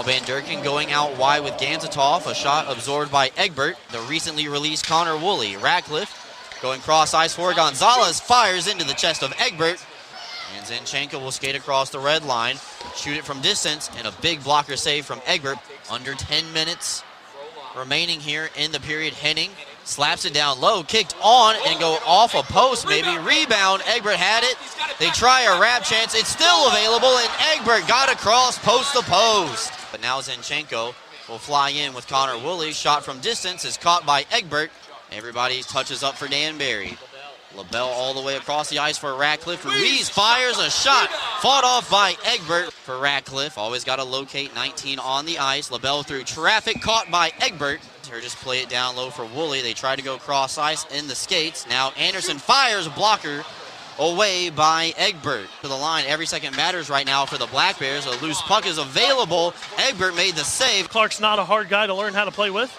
Van Durken going out wide with Ganzatoff. A shot absorbed by Egbert. The recently released Connor Woolley. Ratcliffe going cross ice for Gonzalez. Fires into the chest of Egbert. And Zinchenko will skate across the red line. Shoot it from distance. And a big blocker save from Egbert. Under 10 minutes remaining here in the period. Henning slaps it down low. Kicked on and go off a post maybe. Rebound. Egbert had it. They try a wrap chance. It's still available. And Egbert got across post to post. But now Zinchenko will fly in with Connor Woolley. Shot from distance is caught by Egbert. Everybody touches up for Danbury. LaBelle all the way across the ice for Ratcliffe. Ruiz fires a shot. Fought off by Egbert for Ratcliffe. Always got to locate 19 on the ice. LaBelle through traffic. Caught by Egbert. Or just play it down low for Woolley. They try to go cross ice in the skates. Now Anderson fires a blocker away by Egbert. To the line, every second matters right now for the Black Bears. A loose puck is available. Egbert made the save. Clark's not a hard guy to learn how to play with.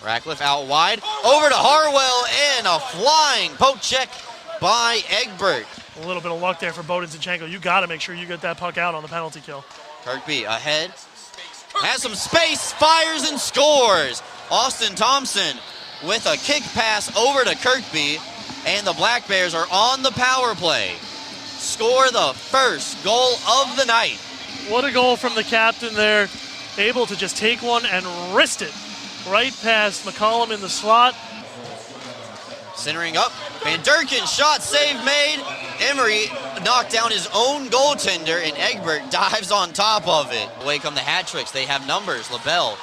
Ratcliffe out wide. Over to Harwell and a flying poke check by Egbert. A little bit of luck there for Bowden Zinchenko. You got to make sure you get that puck out on the penalty kill. Kirkby ahead. Has some space, fires and scores. Austin Thompson with a kick pass over to Kirkby, and the Black Bears are on the power play. Score the first goal of the night. What a goal from the captain there. Able to just take one and wrist it right past McCollum in the slot. Centering up, Van Durken shot, save made. Emery knocked down his own goaltender, and Egbert dives on top of it. Away come the hat tricks. They have numbers. LaBelle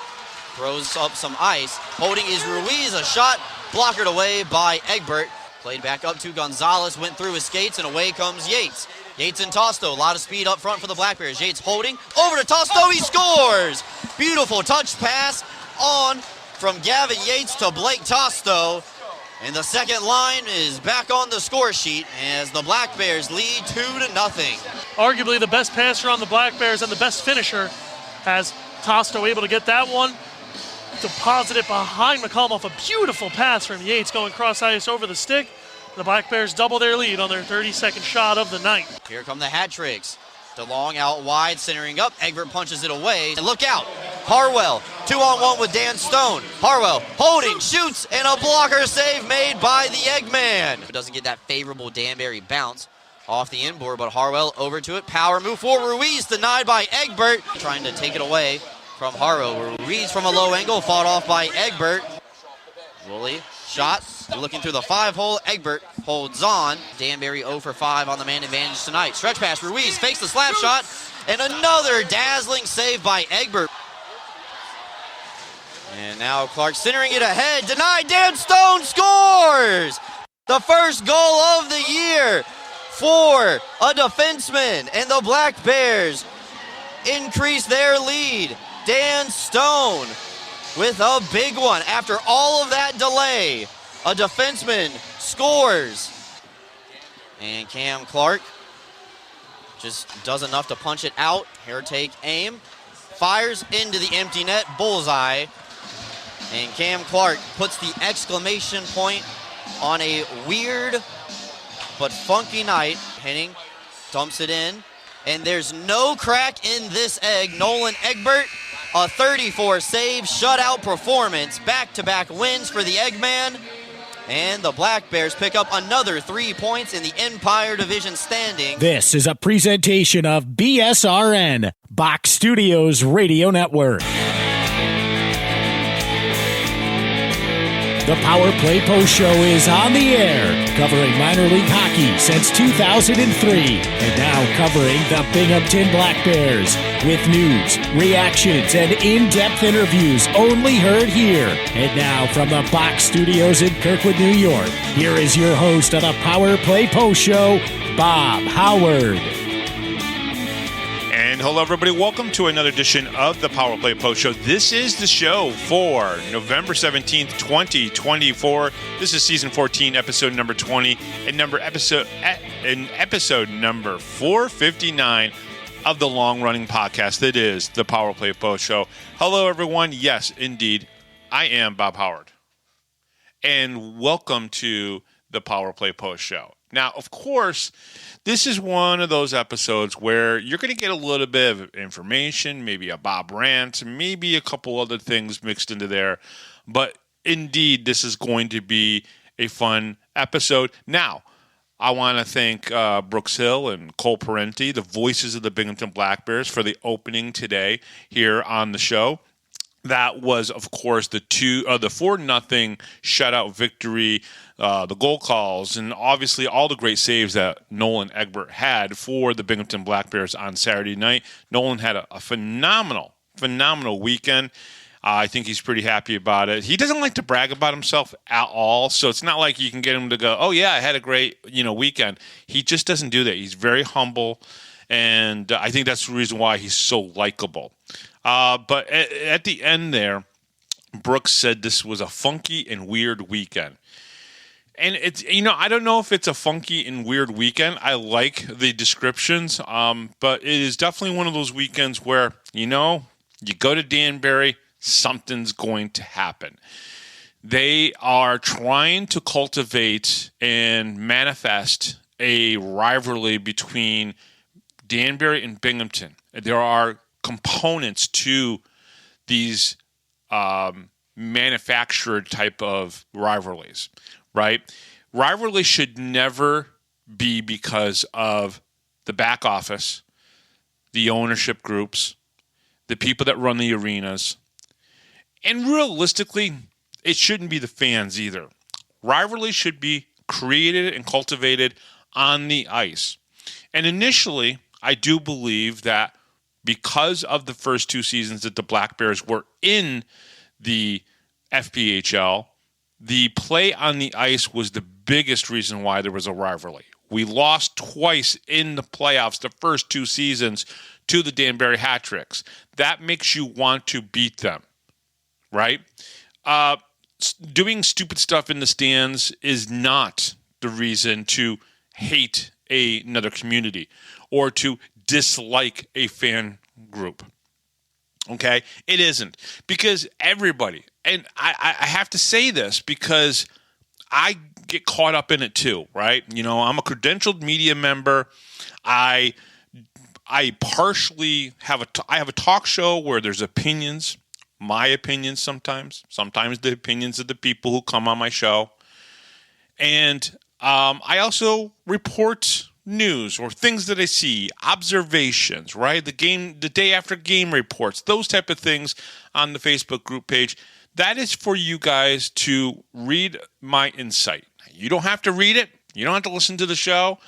throws up some ice. Holding is Ruiz. A shot blockered away by Egbert. Played back up to Gonzalez. Went through his skates, and away comes Yates. Yates and Tosto. A lot of speed up front for the Black Bears. Yates holding. Over to Tosto. He scores! Beautiful touch pass on from Gavin Yates to Blake Tosto. And the second line is back on the score sheet as the Black Bears lead 2-0. Arguably the best passer on the Black Bears and the best finisher, has Tosto able to get that one, deposit it behind McCollum off a beautiful pass from Yates going cross ice over the stick. The Black Bears double their lead on their 32nd shot of the night. Here come the hat tricks. DeLong out wide, centering up. Egbert punches it away. And look out. Harwell, 2-on-1 with Dan Stone. Harwell holding, shoots, and a blocker save made by the Eggman. It doesn't get that favorable Danbury bounce off the inboard, but Harwell over to it. Power move for Ruiz, denied by Egbert. Trying to take it away from Harwell. Ruiz from a low angle, fought off by Egbert. Woolley, shot, looking through the 5-hole. Egbert holds on. Danbury 0 for 5 on the man advantage tonight. Stretch pass, Ruiz fakes the slap shot, and another dazzling save by Egbert. And now Clark centering it ahead, denied. Dan Stone scores! The first goal of the year for a defenseman, and the Black Bears increase their lead. Dan Stone with a big one. After all of that delay, a defenseman scores. And Cam Clark just does enough to punch it out. Hair take aim. Fires into the empty net. Bullseye. And Cam Clark puts the exclamation point on a weird but funky night. Henning dumps it in. And there's no crack in this egg. Nolan Egbert, a 34 save shutout performance. Back-to-back wins for the Eggman. And the Black Bears pick up another 3 points in the Empire Division standing. This is a presentation of BSRN, Box Studios Radio Network. The Power Play Post Show is on the air, covering minor league hockey since 2003, and now covering the Binghamton Black Bears with news, reactions, and in-depth interviews only heard here. And now from the Box Studios in Kirkwood, New York, here is your host of the Power Play Post Show, Bob Howard. And hello, everybody. Welcome to another edition of the Power Play Post Show. This is the show for November 17th, 2024. This is season 14, episode number 20, and episode number 459 of the long-running podcast that is the Power Play Post Show. Hello, everyone. Yes, indeed, I am Bob Howard. And welcome to the Power Play Post Show. Now, of course, this is one of those episodes where you're going to get a little bit of information, maybe a Bob rant, maybe a couple other things mixed into there. But indeed, this is going to be a fun episode. Now, I want to thank Brooks Hill and Cole Parenti, the voices of the Binghamton Black Bears, for the opening today here on the show. That was, of course, the 4-0 shutout victory, the goal calls, and obviously all the great saves that Nolan Egbert had for the Binghamton Black Bears on Saturday night. Nolan had a phenomenal weekend. I think he's pretty happy about it. He doesn't like to brag about himself at all, so it's not like you can get him to go, oh, yeah, I had a great weekend. He just doesn't do that. He's very humble, and I think that's the reason why he's so likable. But at the end there, Brooks said this was a funky and weird weekend. And it's, I don't know if it's a funky and weird weekend. I like the descriptions, but it is definitely one of those weekends where, you go to Danbury, something's going to happen. They are trying to cultivate and manifest a rivalry between Danbury and Binghamton. There are components to these manufactured type of rivalries, right? Rivalry should never be because of the back office, the ownership groups, the people that run the arenas, and realistically, it shouldn't be the fans either. Rivalry should be created and cultivated on the ice. And initially, I do believe that because of the first 2 seasons that the Black Bears were in the FPHL, the play on the ice was the biggest reason why there was a rivalry. We lost twice in the playoffs the first 2 seasons to the Danbury Hat-Tricks. That makes you want to beat them, right? Doing stupid stuff in the stands is not the reason to hate another community or to dislike a fan group. Okay? It isn't. Because everybody, and I have to say this because I get caught up in it too, right? I'm a credentialed media member. I partially have a talk show where there's opinions, my opinions sometimes the opinions of the people who come on my show. And I also report news or things that I see, observations, right? The day after game reports, those type of things on the Facebook group page. That is for you guys to read my insight. You don't have to read it. You don't have to listen to the show,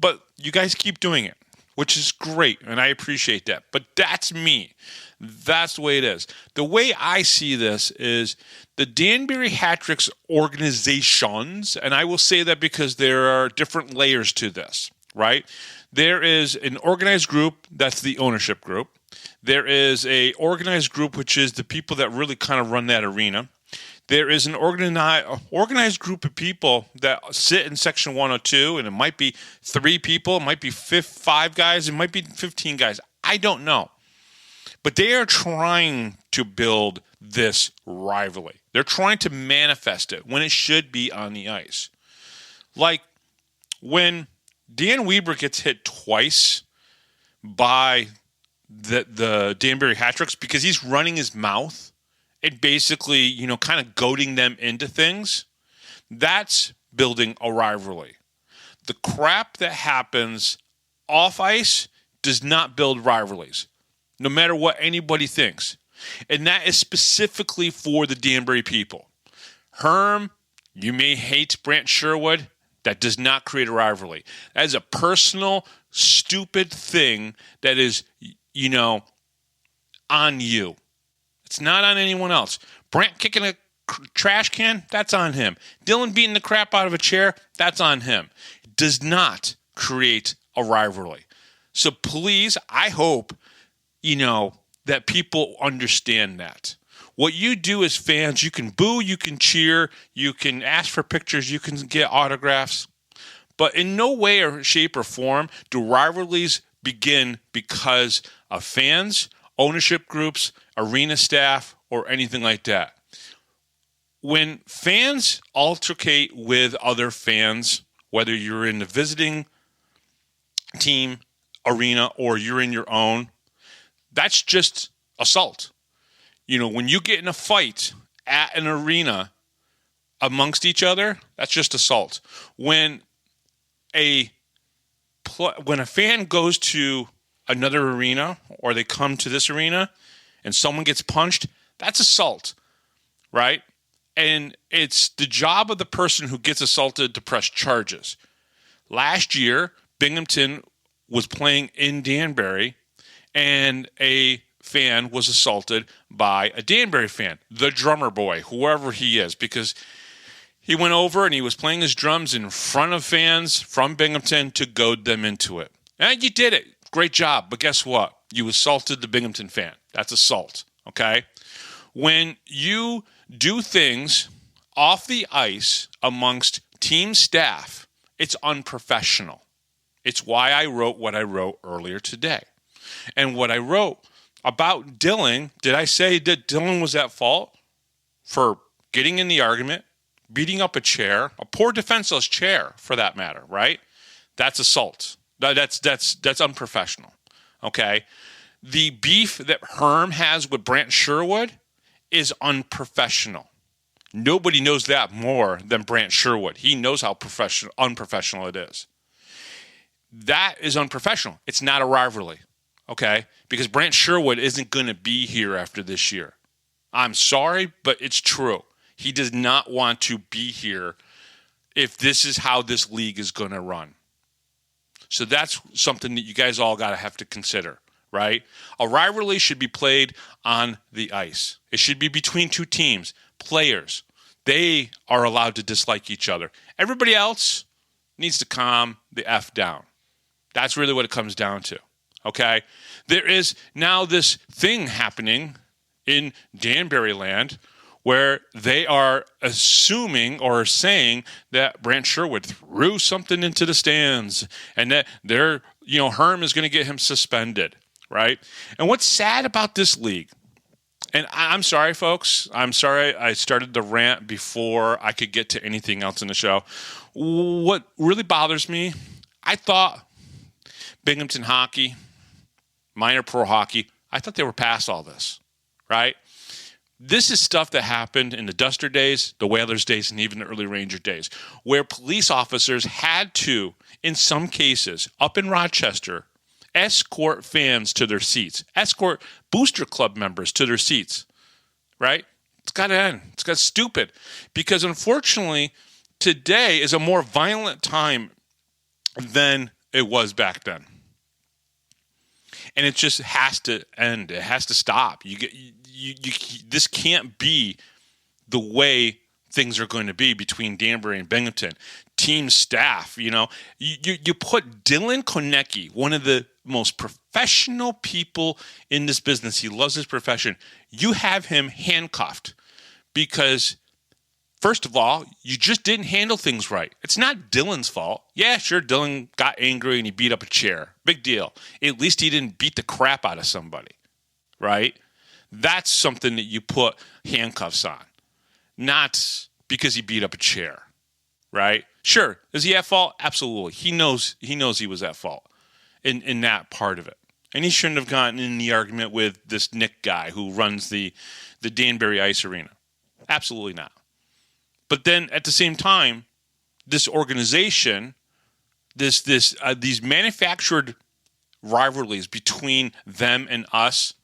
but you guys keep doing it, which is great, and I appreciate that. But that's me. That's the way it is. The way I see this is the Danbury Hat-Tricks organizations, and I will say that because there are different layers to this, right? There is an organized group, that's the ownership group. There is a organized group, which is the people that really kind of run that arena. There is an organized group of people that sit in Section 102, and it might be 3 people, it might be 5 guys, it might be 15 guys. I don't know. But they are trying to build this rivalry. They're trying to manifest it when it should be on the ice. Like when Dan Weber gets hit twice by the Danbury Hat-Tricks because he's running his mouth and basically, kind of goading them into things, that's building a rivalry. The crap that happens off ice does not build rivalries, no matter what anybody thinks. And that is specifically for the Danbury people. Herm, you may hate Brant Sherwood. That does not create a rivalry. That is a personal, stupid thing that is, on you. It's not on anyone else. Brant kicking a trash can, that's on him. Dylan beating the crap out of a chair, that's on him. It does not create a rivalry. So please, I hope, that people understand that. What you do as fans, you can boo, you can cheer, you can ask for pictures, you can get autographs. But in no way or shape or form do rivalries begin because of fans, ownership groups, arena staff, or anything like that. When fans altercate with other fans, whether you're in the visiting team arena or you're in your own, that's just assault. When you get in a fight at an arena amongst each other, that's just assault. When a fan goes to another arena or they come to this arena and someone gets punched, that's assault, right? And it's the job of the person who gets assaulted to press charges. Last year, Binghamton was playing in Danbury, and a fan was assaulted by a Danbury fan, the drummer boy, whoever he is, because he went over and he was playing his drums in front of fans from Binghamton to goad them into it. And you did it. Great job. But guess what? You assaulted the Binghamton fan. That's assault, okay? When you do things off the ice amongst team staff, it's unprofessional. It's why I wrote what I wrote earlier today. And what I wrote about Dylan, did I say that Dylan was at fault for getting in the argument, beating up a chair, a poor defenseless chair for that matter, right? That's assault. That's unprofessional, okay? The beef that Herm has with Brant Sherwood is unprofessional. Nobody knows that more than Brant Sherwood. He knows how unprofessional it is. That is unprofessional. It's not a rivalry, okay? Because Brant Sherwood isn't going to be here after this year. I'm sorry, but it's true. He does not want to be here if this is how this league is going to run. So that's something that you guys all got to have to consider, right? A rivalry should be played on the ice. It should be between two teams, players. They are allowed to dislike each other. Everybody else needs to calm the F down. That's really what it comes down to, okay? There is now this thing happening in Danbury land where they are assuming or saying that Brant Sherwood threw something into the stands and that Herm is going to get him suspended, right? And what's sad about this league, and I'm sorry, folks, I'm sorry I started the rant before I could get to anything else in the show. What really bothers me, I thought Binghamton hockey, minor pro hockey, I thought they were past all this, right? This is stuff that happened in the Duster days, the Whalers days, and even the early Ranger days, where police officers had to, in some cases, up in Rochester, escort fans to their seats, escort booster club members to their seats, right? It's got to end. It's got stupid. Because unfortunately, today is a more violent time than it was back then. And it just has to end. It has to stop. This can't be the way things are going to be between Danbury and Binghamton. Team staff, you put Dylan Konecki, one of the most professional people in this business. He loves his profession. You have him handcuffed because, first of all, you just didn't handle things right. It's not Dylan's fault. Yeah, sure, Dylan got angry and he beat up a chair. Big deal. At least he didn't beat the crap out of somebody, right? That's something that you put handcuffs on, not because he beat up a chair, right? Sure, is he at fault? Absolutely. He knows he was at fault in that part of it. And he shouldn't have gotten in the argument with this Nick guy who runs the Danbury Ice Arena. Absolutely not. But then at the same time, this organization, these manufactured rivalries between them and us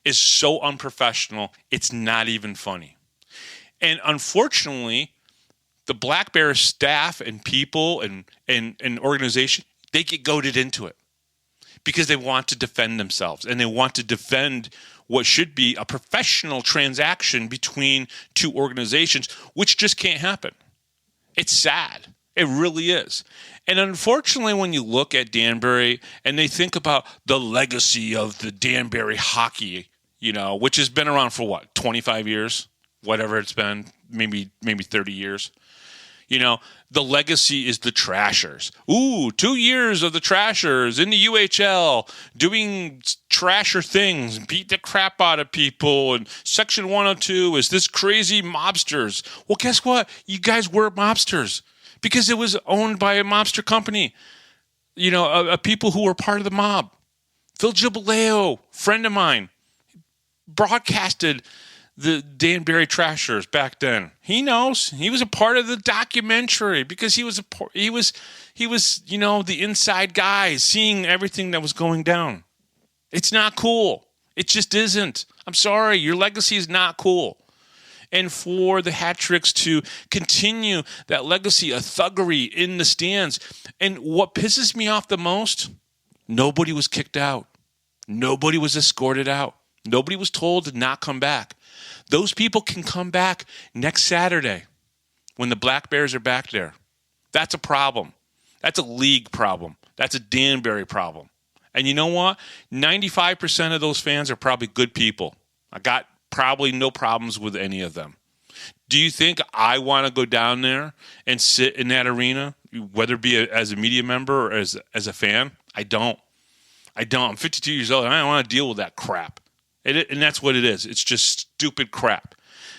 is so unprofessional, it's not even funny. And unfortunately, the Black Bears staff and people and organization, they get goaded into it because they want to defend themselves and they want to defend what should be a professional transaction between two organizations, which just can't happen. It's sad. It really is. And unfortunately, when you look at Danbury and they think about the legacy of the Danbury hockey, which has been around for 25 years, whatever it's been, maybe 30 years. The legacy is the Trashers. 2 years of the Trashers in the UHL doing Trasher things, beat the crap out of people. And Section 102 is this crazy mobsters. Well, guess what? You guys were mobsters because it was owned by a mobster company. You know, people who were part of the mob. Phil Gibaleo, friend of mine, broadcasted the Danbury Trashers back then. He knows. He was a part of the documentary because he was you know, the inside guy seeing everything that was going down. It's not cool. It just isn't. I'm sorry. Your legacy is not cool. And for the Hat Tricks to continue that legacy of thuggery in the stands. And what pisses me off the most, nobody was kicked out. Nobody was escorted out. Nobody was told to not come back. Those people can come back next Saturday when the Black Bears are back there. That's a problem. That's a league problem. That's a Danbury problem. And you know what? 95% of those fans are probably good people. I got probably no problems with any of them. Do you think I want to go down there and sit in that arena, whether it be as a media member or as a fan? I don't. I'm 52 years old, and I don't want to deal with that crap. And that's what it is. It's just stupid crap.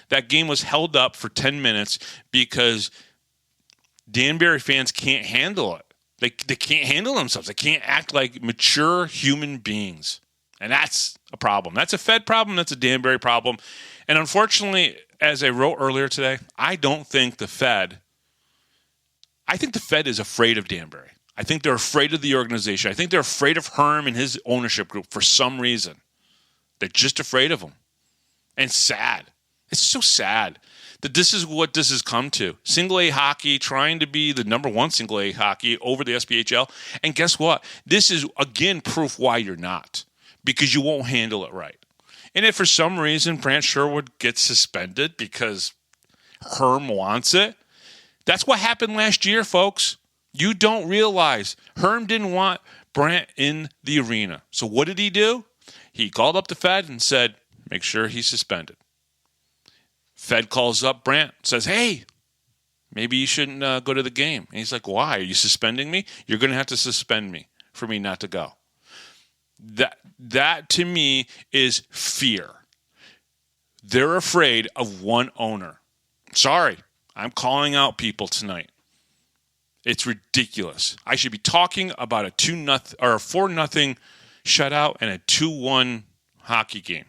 That game was held up for 10 minutes because Danbury fans can't handle it. They can't handle themselves. They can't act like mature human beings. And that's a problem. That's a Fed problem. That's a Danbury problem. And unfortunately, as I wrote earlier today, I think the Fed is afraid of Danbury. I think they're afraid of the organization. I think they're afraid of Herm and his ownership group for some reason. They're just afraid of him. And sad. It's so sad that this is what this has come to. Single A hockey, trying to be the number one single A hockey over the SPHL. And guess what? This is, again, proof why you're not. Because you won't handle it right. And if for some reason Brant Sherwood gets suspended because Herm wants it, that's what happened last year, folks. You don't realize Herm didn't want Brant in the arena. So what did he do? He called up the Fed and said, make sure he's suspended. Fed calls up Brant, says, hey, maybe you shouldn't go to the game. And he's like, why? Are you suspending me? You're going to have to suspend me for me not to go. That to me is fear. They're afraid of one owner. Sorry, I'm calling out people tonight. It's ridiculous. I should be talking about a 2-0 or a 4-0 shutout and a 2-1 hockey game.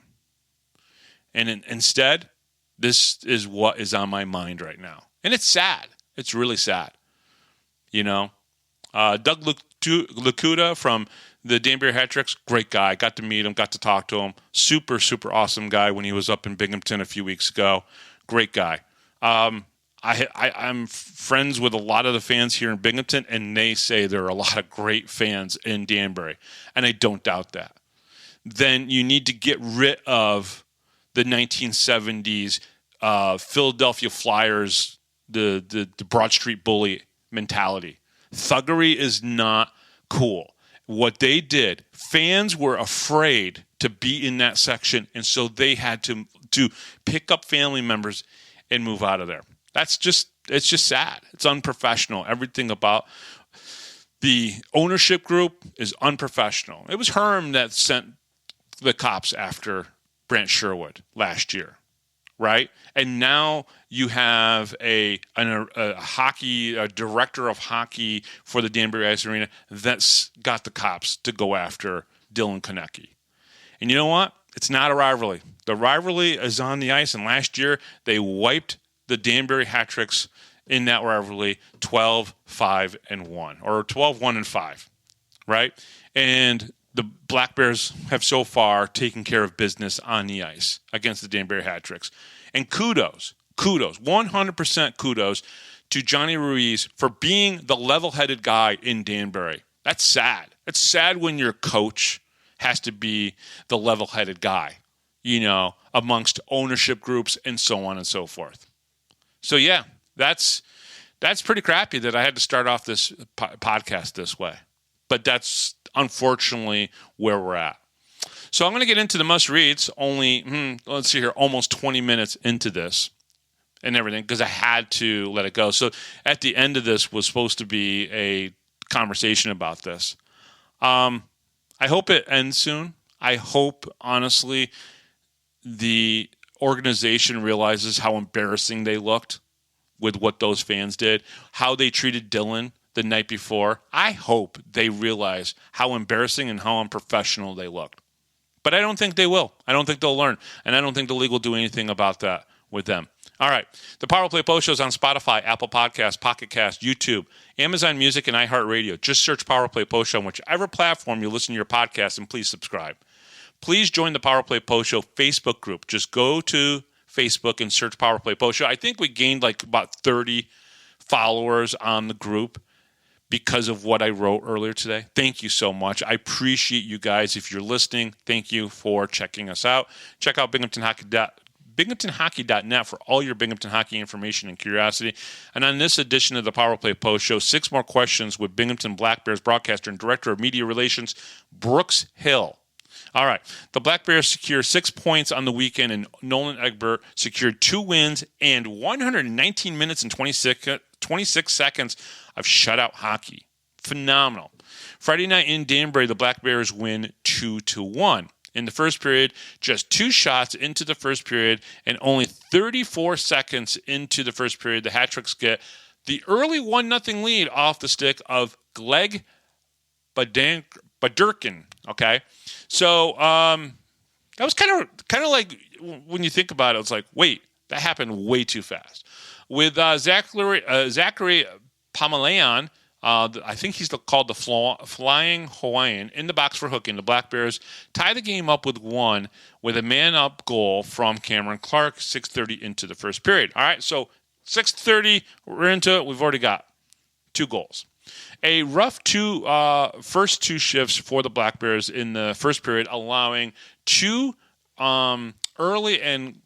And instead, this is what is on my mind right now. And it's sad. It's really sad. You know, Doug Lakuta from the Danbury Hat Tricks, great guy. Got to meet him, got to talk to him. Super, super awesome guy when he was up in Binghamton a few weeks ago. Great guy. I'm friends with a lot of the fans here in Binghamton, and they say there are a lot of great fans in Danbury, and I don't doubt that. Then you need to get rid of the 1970s Philadelphia Flyers, the Broad Street Bully mentality. Thuggery is not cool. What they did, fans were afraid to be in that section, and so they had to pick up family members and move out of there. It's just sad. It's unprofessional. Everything about the ownership group is unprofessional. It was Herm that sent the cops after Brant Sherwood last year, right? And now you have a director of hockey for the Danbury Ice Arena that's got the cops to go after Dylan Konecki. And you know what? It's not a rivalry. The rivalry is on the ice, and last year they wiped the Danbury Hat Tricks in that rivalry 12-5-1 or 12-1-5, right? And the Black Bears have so far taken care of business on the ice against the Danbury Hat Tricks. And kudos, 100% kudos to Johnny Ruiz for being the level-headed guy in Danbury. That's sad. It's sad when your coach has to be the level-headed guy, you know, amongst ownership groups and so on and so forth. So, yeah, that's pretty crappy that I had to start off this podcast this way. But that's unfortunately where we're at. So I'm going to get into the must-reads only, let's see here, almost 20 minutes into this and everything because I had to let it go. So at the end of this was supposed to be a conversation about this. I hope it ends soon. I hope, honestly, the organization realizes how embarrassing they looked. with what those fans did, how they treated Dylan the night before. I hope they realize how embarrassing and how unprofessional they looked. But I don't think they will. I don't think they'll learn. And I don't think the league will do anything about that with them. All right. The Power Play Post Show is on Spotify, Apple Podcasts, Pocket Cast, YouTube, Amazon Music, and iHeartRadio. Just search Power Play Post Show on whichever platform you listen to your podcast, and please subscribe. Please join the Power Play Post Show Facebook group. Just go to Facebook and search Power Play Post Show. I think we gained like about 30 followers on the group because of what I wrote earlier today. Thank you so much. I appreciate you guys. If you're listening, thank you for checking us out. Check out binghamtonhockey.net for all your Binghamton hockey information and curiosity. And on this edition of the Power Play Post Show, 6 more questions with Binghamton Black Bears broadcaster and director of media relations, Brooks Hill. All right. The Black Bears secure 6 points on the weekend, and Nolan Egbert secured 2 wins and 119 minutes and 26 seconds of shutout hockey. Phenomenal. Friday night in Danbury, the Black Bears win 2-1. In the first period, just 2 shots into the first period, and only 34 seconds into the first period, the Hat-Tricks get the early 1-0 lead off the stick of Gleg Badurkin. Okay, so that was kind of like, when you think about it, it's like, wait, that happened way too fast. With Zachary Pamalayan, I think he's called the Flying Hawaiian, in the box for hooking, the Black Bears tie the game up with 1 with a man-up goal from Cameron Clark, 6:30 into the first period. All right, so 6:30, we're into it. We've already got 2 goals. A rough first 2 shifts for the Black Bears in the first period, allowing 2 early and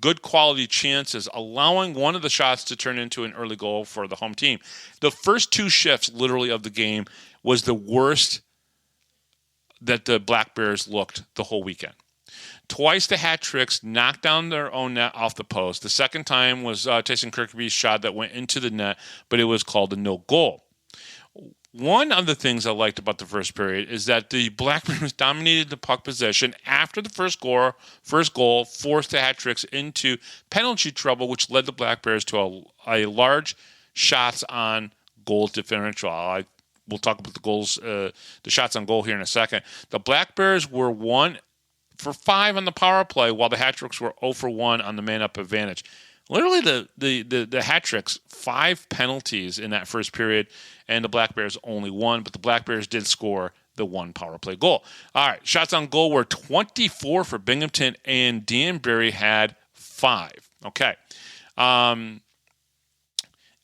good quality chances, allowing one of the shots to turn into an early goal for the home team. The first 2 shifts, literally, of the game was the worst that the Black Bears looked the whole weekend. Twice the Hat-Tricks knocked down their own net off the post. The second time was Tyson Kirkby's shot that went into the net, but it was called a no goal. One of the things I liked about the first period is that the Black Bears dominated the puck possession after the first goal forced the Hat-Tricks into penalty trouble, which led the Black Bears to a large shots on goal differential. We'll talk about the shots on goal here in a second. The Black Bears were 1 for 5 on the power play, while the Hat-Tricks were 0 for 1 on the man-up advantage. Literally, the Hat-Tricks, 5 penalties in that first period, and the Black Bears only 1, but the Black Bears did score the 1 power play goal. All right, shots on goal were 24 for Binghamton, and Danbury had 5. Okay.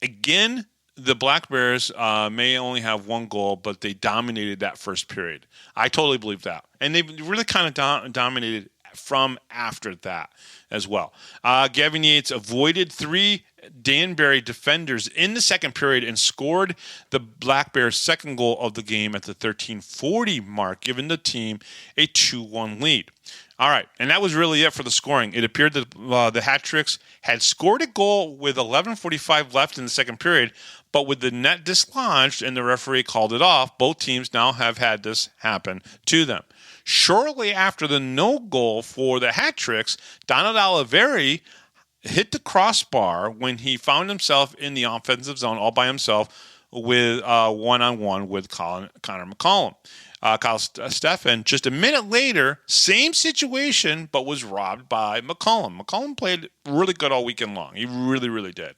Again, the Black Bears may only have 1 goal, but they dominated that first period. I totally believe that. And they really kind of dominated from after that as well. Gavin Yates avoided 3 Danbury defenders in the second period and scored the Black Bears' second goal of the game at the 13:40 mark, giving the team a 2-1 lead. All right, and that was really it for the scoring. It appeared that the Hat-Tricks had scored a goal with 11:45 left in the second period, but with the net dislodged and the referee called it off, both teams now have had this happen to them. Shortly after the no goal for the Hat-Tricks, Donald Oliveri hit the crossbar when he found himself in the offensive zone all by himself with one-on-one with Connor McCollum. Kyle Steffen, just a minute later, same situation, but was robbed by McCollum. McCollum played really good all weekend long. He really, really did.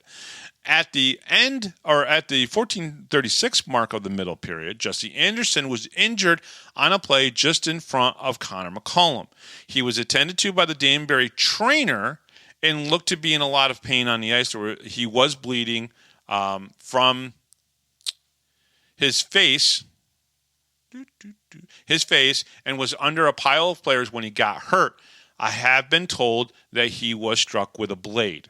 At the end, or at the 14:36 mark of the middle period, Jesse Anderson was injured on a play just in front of Connor McCollum. He was attended to by the Danbury trainer and looked to be in a lot of pain on the ice. He was bleeding from his face, and was under a pile of players when he got hurt. I have been told that he was struck with a blade.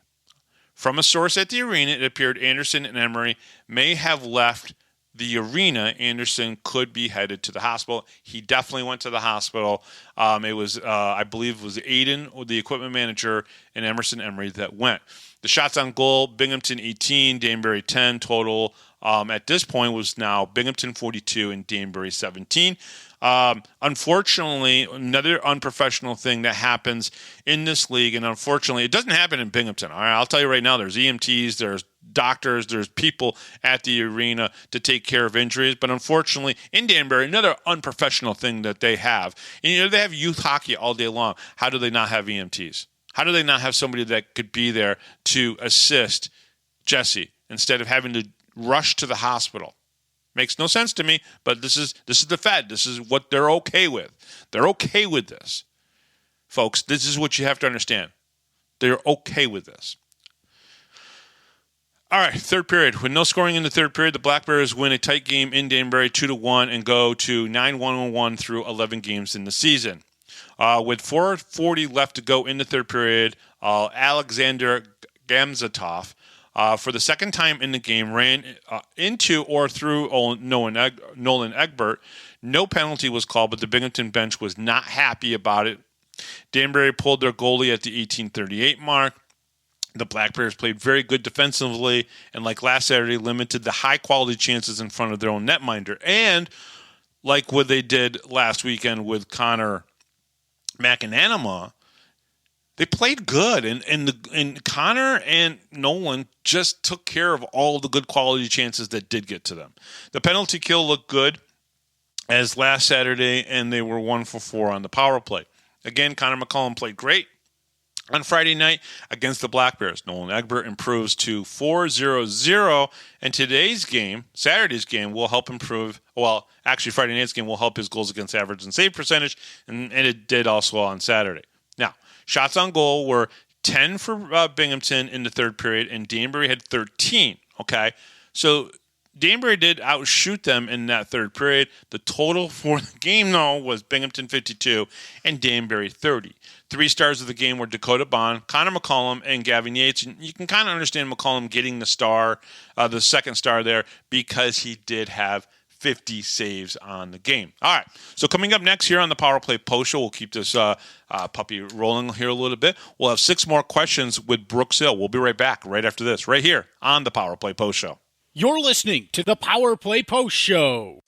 From a source at the arena, it appeared Anderson and Emery may have left the arena. Anderson could be headed to the hospital. He definitely went to the hospital. It was, I believe, it was Aiden, or the equipment manager, and Emerson Emery that went. The shots on goal, Binghamton 18, Danbury 10 total. At this point was now Binghamton 42 and Danbury 17. Unfortunately, another unprofessional thing that happens in this league, and unfortunately, it doesn't happen in Binghamton. All right, I'll tell you right now, there's EMTs, there's doctors, there's people at the arena to take care of injuries. But unfortunately, in Danbury, another unprofessional thing that they have, and they have youth hockey all day long. How do they not have EMTs? How do they not have somebody that could be there to assist Jesse instead of having to rush to the hospital? Makes no sense to me, but this is the Fed. This is what they're okay with. They're okay with this. Folks, this is what you have to understand. They're okay with this. All right, third period. With no scoring in the third period, the Black Bears win a tight game in Danbury 2-1 and go to 9-1-1 through 11 games in the season. With 4:40 left to go in the third period, Alexander Gamzatov, for the second time in the game, ran into or through Nolan Egbert. No penalty was called, but the Binghamton bench was not happy about it. Danbury pulled their goalie at the 18:38 mark. The Black Bears played very good defensively and, like last Saturday, limited the high-quality chances in front of their own netminder. And like what they did last weekend with Connor McAnanama, they played good, and Connor and Nolan just took care of all the good quality chances that did get to them. The penalty kill looked good as last Saturday, and they were 1 for 4 on the power play. Again, Connor McCollum played great on Friday night against the Black Bears. Nolan Egbert improves to 4-0-0, and today's game, Saturday's game, will help improve. Well, actually, Friday night's game will help his goals against average and save percentage, and it did also on Saturday. Now, shots on goal were 10 for Binghamton in the third period, and Danbury had 13. Okay, so Danbury did outshoot them in that third period. The total for the game, though, was Binghamton 52 and Danbury 30. 3 stars of the game were Dakota Bond, Connor McCollum, and Gavin Yates. And you can kind of understand McCollum getting the star, the second star there, because he did have 50 saves on the game. All right, so coming up next here on the Power Play Post Show, we'll keep this puppy rolling here a little bit. We'll have 6 more questions with Brooks Hill. We'll be right back right after this, right here on the Power Play Post Show. You're listening to the Power Play Post Show.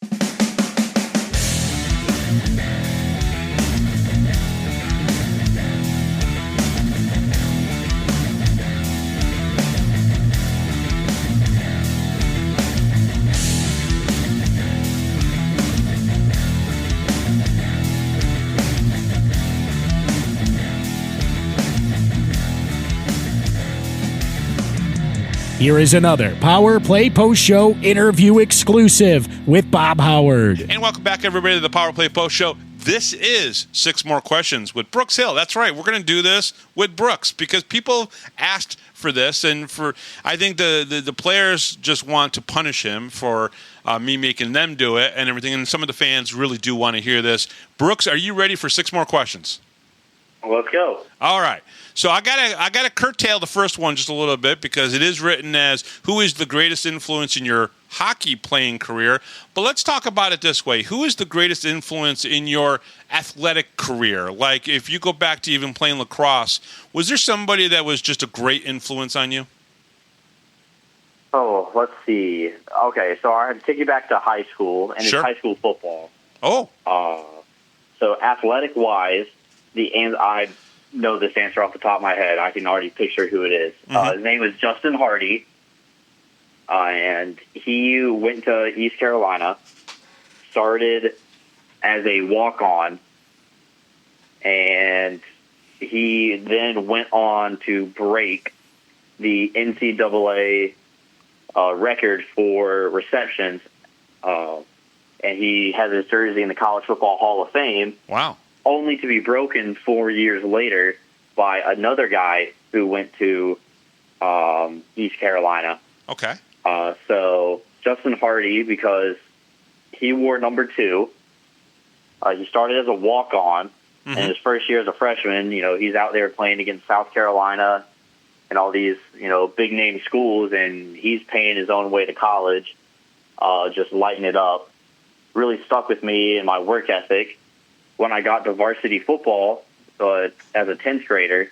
Here is another Power Play Post Show interview exclusive with Bob Howard. And welcome back, everybody, to the Power Play Post Show. This is 6 more questions with Brooks Hill. That's right. We're going to do this with Brooks because people asked for this, and I think the players just want to punish him for me making them do it and everything, and some of the fans really do want to hear this. Brooks, are you ready for 6 more questions? Let's go. All right. So I gotta curtail the first one just a little bit because it is written as who is the greatest influence in your hockey playing career. But let's talk about it this way. Who is the greatest influence in your athletic career? Like if you go back to even playing lacrosse, was there somebody that was just a great influence on you? Oh, let's see. Okay, so I had to take you back to high school, and Sure. It's high school football. Oh. So athletic-wise, I know this answer off the top of my head. I can already picture who it is. His name was Justin Hardy, and he went to East Carolina, started as a walk-on, and he then went on to break the NCAA record for receptions, and he has his jersey in the College Football Hall of Fame. Wow. Only to be broken 4 years later by another guy who went to East Carolina. Okay. So Justin Hardy, because he wore number 2. He started as a walk-on, and his first year as a freshman, he's out there playing against South Carolina and all these, big-name schools, and he's paying his own way to college, just lighting it up. Really stuck with me and my work ethic. When I got to varsity football as a 10th grader,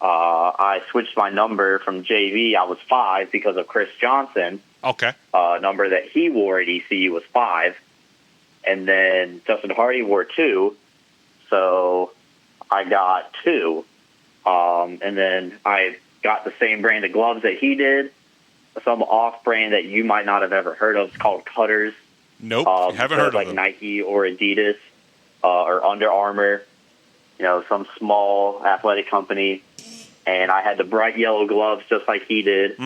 I switched my number from JV. I was 5 because of Chris Johnson. Okay. Number that he wore at ECU was 5. and then Justin Hardy wore 2, so I got 2. And then I got the same brand of gloves that he did, some off-brand that you might not have ever heard of. It's called Cutters. Nope, haven't heard of like them. Nike or Adidas or Under Armour, some small athletic company. And I had the bright yellow gloves just like he did.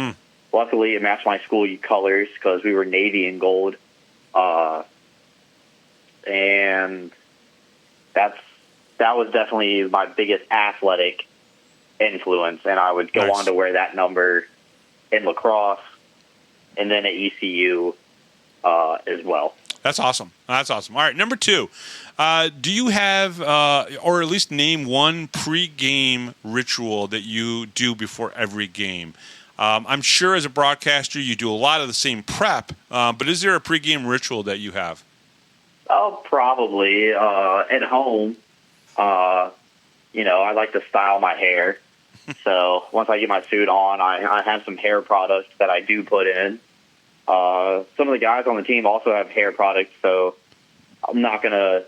Luckily, it matched my school colors because we were navy and gold. And that was definitely my biggest athletic influence. And I would go on to wear that number in lacrosse and then at ECU as well. That's awesome. That's awesome. All right, number 2. Do you have, or at least name one pre-game ritual that you do before every game? I'm sure as a broadcaster you do a lot of the same prep, but is there a pre-game ritual that you have? Oh, probably. At home, I like to style my hair. So once I get my suit on, I have some hair products that I do put in. Some of the guys on the team also have hair products, so I'm not going to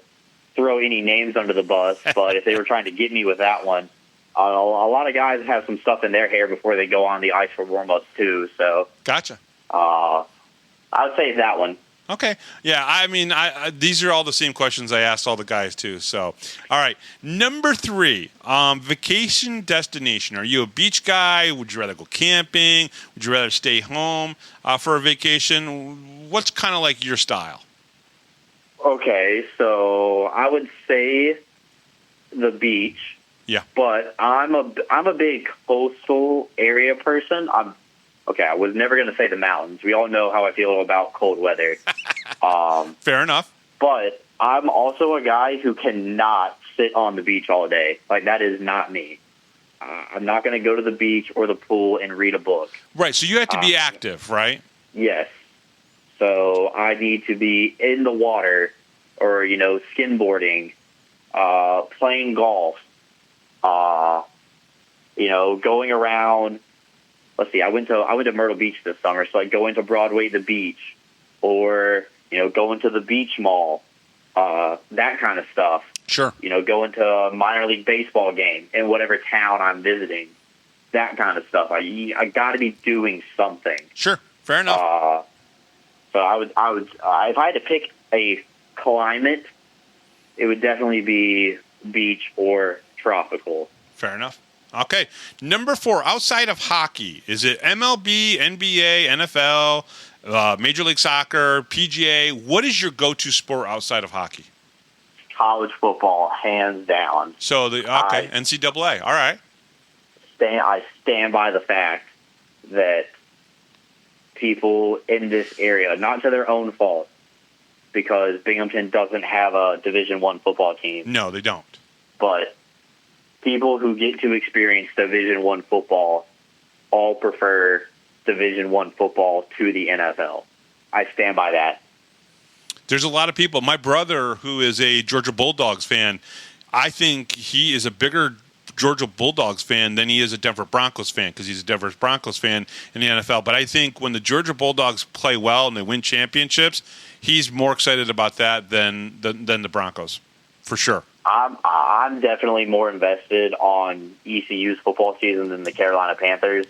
throw any names under the bus, but if they were trying to get me with that one, a lot of guys have some stuff in their hair before they go on the ice for warm-ups too. So Gotcha. I would say that one. Okay. Yeah, I mean, these are all the same questions I asked all the guys, too. So, all right. Number 3, vacation destination. Are you a beach guy? Would you rather go camping? Would you rather stay home for a vacation? What's kind of like your style? Okay, so I would say the beach. Yeah. But I'm a big coastal area person. I was never going to say the mountains. We all know how I feel about cold weather. Fair enough. But I'm also a guy who cannot sit on the beach all day. Like, that is not me. I'm not going to go to the beach or the pool and read a book. Right, so you have to be active, right? Yes. So I need to be in the water or, skimboarding, playing golf, going around. Let's see, I went to Myrtle Beach this summer, so I go into Broadway the beach or, go into the beach mall, that kind of stuff. Sure. Go into a minor league baseball game in whatever town I'm visiting, that kind of stuff. I got to be doing something. Sure. Fair enough. So I would, if I had to pick a climate, it would definitely be beach or tropical. Fair enough. Okay. Number 4, outside of hockey, is it MLB, NBA, NFL, Major League Soccer, PGA? What is your go-to sport outside of hockey? College football, hands down. So, NCAA. All right. I stand by the fact that people in this area, not to their own fault, because Binghamton doesn't have a Division I football team. No, they don't. But people who get to experience Division I football all prefer Division I football to the NFL. I stand by that. There's a lot of people. My brother, who is a Georgia Bulldogs fan, I think he is a bigger Georgia Bulldogs fan than he is a Denver Broncos fan because he's a Denver Broncos fan in the NFL. But I think when the Georgia Bulldogs play well and they win championships, he's more excited about that than the Broncos, for sure. I'm definitely more invested on ECU's football season than the Carolina Panthers.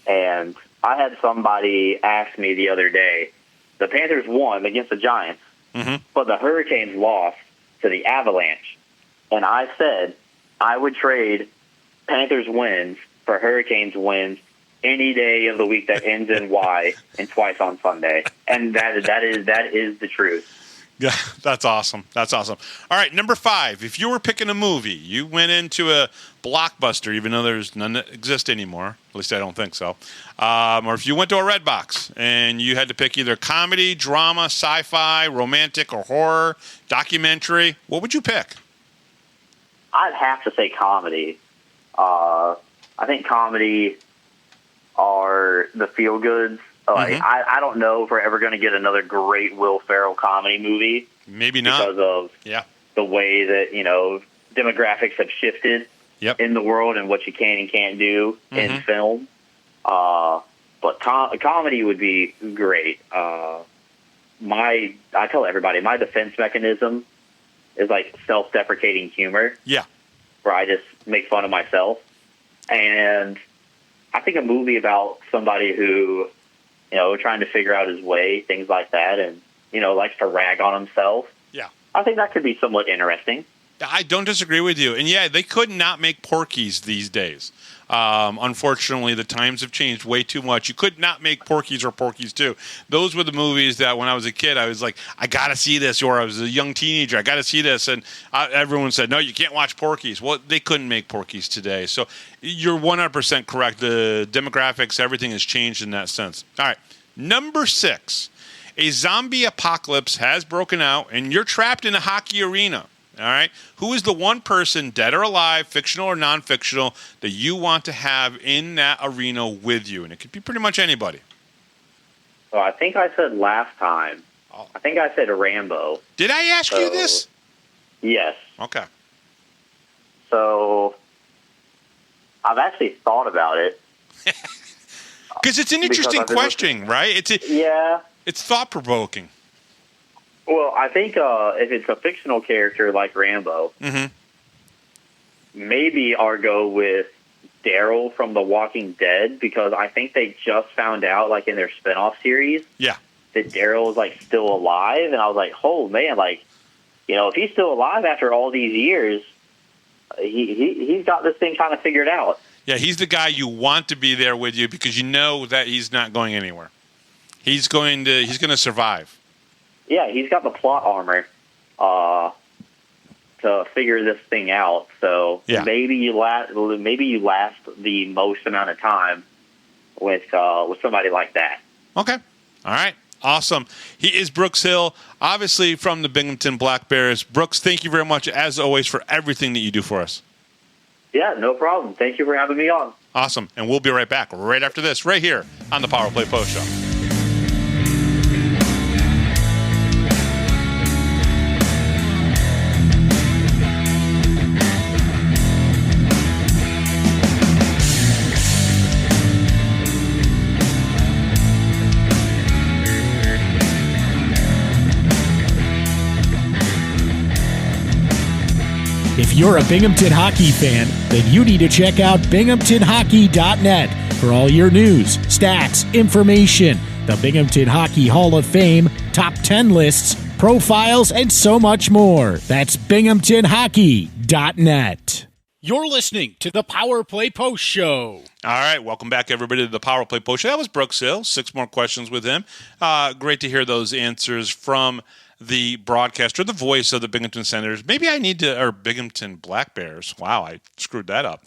And I had somebody ask me the other day, the Panthers won against the Giants, but the Hurricanes lost to the Avalanche. And I said I would trade Panthers wins for Hurricanes wins any day of the week that ends in Y and twice on Sunday. And that is the truth. Yeah, that's awesome. That's awesome. All right, number 5. If you were picking a movie, you went into a Blockbuster, even though there's none that exist anymore. At least I don't think so. Or if you went to a Redbox and you had to pick either comedy, drama, sci-fi, romantic, or horror, documentary, what would you pick? I'd have to say comedy. I think comedy are the feel-goods. I don't know if we're ever going to get another great Will Ferrell comedy movie. Maybe not. Because of the way that, demographics have shifted in the world and what you can and can't do in film. But comedy would be great. I tell everybody, my defense mechanism is like self-deprecating humor. Yeah. Where I just make fun of myself. And I think a movie about somebody who, trying to figure out his way, things like that, and, likes to rag on himself. Yeah. I think that could be somewhat interesting. I don't disagree with you. And yeah, they could not make Porky's these days. Unfortunately, the times have changed way too much. You could not make Porky's or Porky's 2. Those were the movies that when I was a kid, I was like, I got to see this. Or I was a young teenager, I got to see this. And everyone said, no, you can't watch Porky's. Well, they couldn't make Porky's today. So you're 100% correct. The demographics, everything has changed in that sense. All right. Number 6. A zombie apocalypse has broken out, and you're trapped in a hockey arena. All right. Who is the one person, dead or alive, fictional or non-fictional, that you want to have in that arena with you? And it could be pretty much anybody. Well, I think I said last time. I think I said Rambo. Did I ask you this? Yes. Okay. So I've actually thought about it. Because it's an interesting question, right? It's thought-provoking. Well, I think if it's a fictional character like Rambo, maybe I'll go with Daryl from The Walking Dead, because I think they just found out, like, in their spinoff series, that Daryl is, like, still alive. And I was like, oh, man, like, if he's still alive after all these years, he's got this thing kind of figured out. Yeah, he's the guy you want to be there with you because you know that he's not going anywhere. He's going to survive. Yeah, he's got the plot armor to figure this thing out. So maybe you last the most amount of time with somebody like that. Okay. All right. Awesome. He is Brooks Hill, obviously from the Binghamton Black Bears. Brooks, thank you very much, as always, for everything that you do for us. Yeah, no problem. Thank you for having me on. Awesome. And we'll be right back right after this, right here on the Power Play Post Show. If you're a Binghamton hockey fan, then you need to check out binghamtonhockey.net for all your news, stats, information, the Binghamton Hockey Hall of Fame, top 10 lists, profiles, and so much more. That's binghamtonhockey.net. You're listening to the Power Play Post Show. All right, welcome back, everybody, to the Power Play Post Show. That was Brooks Hill. 6 more questions with him. Great to hear those answers from the broadcaster, the voice of the Binghamton Senators. Maybe I need to, or Binghamton Black Bears. Wow, I screwed that up.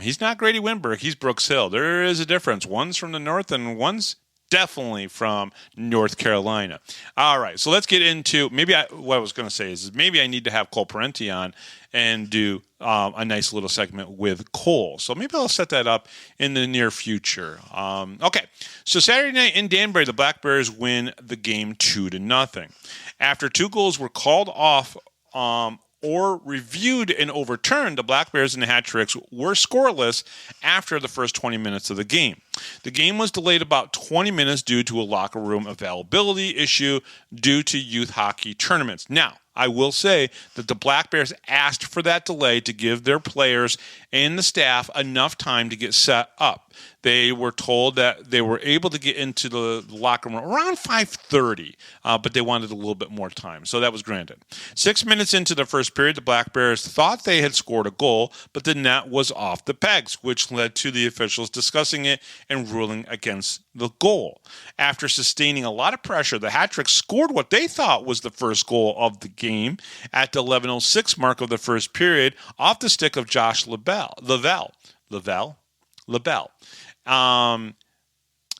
He's not Grady Winberg. He's Brooks Hill. There is a difference. One's from the north and one's definitely from North Carolina. All right, so let's get into what I was going to say is maybe I need to have Cole Parenti on and do a nice little segment with Cole. So maybe I'll set that up in the near future. Okay, so Saturday night in Danbury, the Black Bears win the game 2-0. After 2 goals were called off or reviewed and overturned, the Black Bears and the Hat Tricks were scoreless after the first 20 minutes of the game. The game was delayed about 20 minutes due to a locker room availability issue due to youth hockey tournaments. Now, I will say that the Black Bears asked for that delay to give their players and the staff enough time to get set up. They were told that they were able to get into the locker room around 5:30, but they wanted a little bit more time, so that was granted. 6 minutes into the first period, the Black Bears thought they had scored a goal, but the net was off the pegs, which led to the officials discussing it and ruling against the goal. After sustaining a lot of pressure, the Hat Tricks scored what they thought was the first goal of the game at the 11:06 mark of the first period off the stick of Josh Lavelle.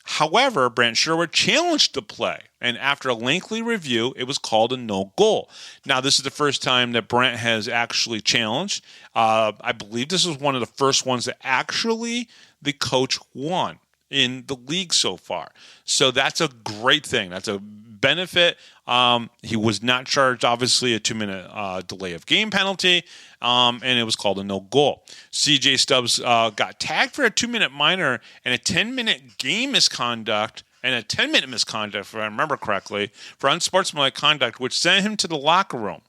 However, Brant Sherwood challenged the play, and after a lengthy review, it was called a no goal. Now, this is the first time that Brant has actually challenged. I believe this was one of the first ones that actually the coach won in the league so far. So that's a great thing. That's a benefit. He was not charged, obviously, a 2-minute delay of game penalty, and it was called a no goal. CJ Stubbs got tagged for a 2-minute minor and a 10-minute game misconduct and a 10-minute misconduct, if I remember correctly, for unsportsmanlike conduct, which sent him to the locker room.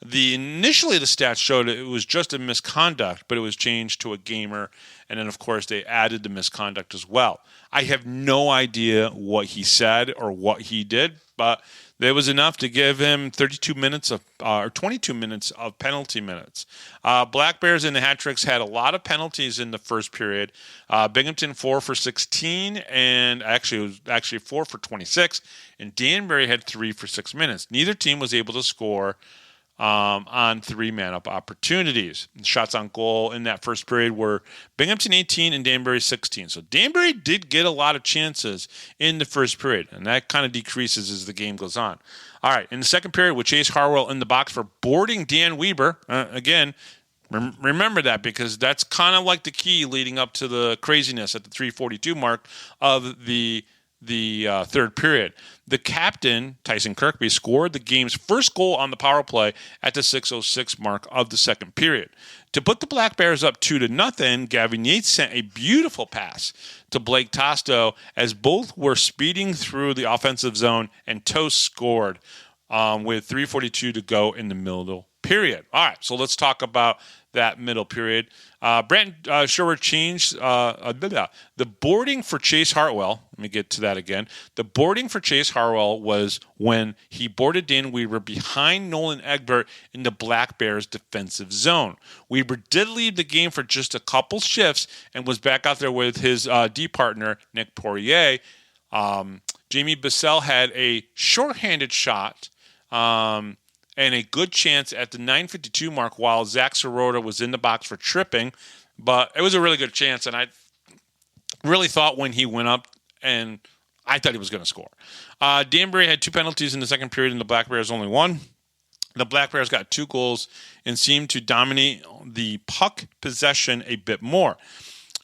Initially, the stats showed it was just a misconduct, but it was changed to a gamer, and then, of course, they added the misconduct as well. I have no idea what he said or what he did, but there was enough to give him 22 minutes of or 22 minutes of penalty minutes. Black Bears and the Hat-Tricks had a lot of penalties in the first period. Binghamton 4 for 16, and actually it was actually 4 for 26, and Danbury had 3 for 6 minutes. Neither team was able to score on 3 man-up opportunities. Shots on goal in that first period were Binghamton 18 and Danbury 16. So Danbury did get a lot of chances in the first period, and that kind of decreases as the game goes on. All right, in the second period, with Chase Harwell in the box for boarding Dan Weber, again, remember that, because that's kind of like the key leading up to the craziness at the 3:42 mark of the third period. The captain, Tyson Kirkby, scored the game's first goal on the power play at the 6:06 mark of the second period. To put the Black Bears up 2-0, Gavin Yates sent a beautiful pass to Blake Tosto as both were speeding through the offensive zone, and Toast scored with 3:42 to go in the middle period. All right, so let's talk about that middle period. Brent Sherwood changed the boarding for Chase Hartwell. Let me get to that again. The boarding for Chase Hartwell was when he boarded Dan Weber behind Nolan Egbert in the Black Bears defensive zone. Weber did leave the game for just a couple shifts and was back out there with his D partner, Nick Poirier. Jamie Bissell had a shorthanded shot and a good chance at the 9:52 mark while Zach Sirota was in the box for tripping. But it was a really good chance, and I really thought when he went up, and I thought he was going to score. Danbury had 2 penalties in the second period, and the Black Bears only 1. The Black Bears got 2 goals and seemed to dominate the puck possession a bit more.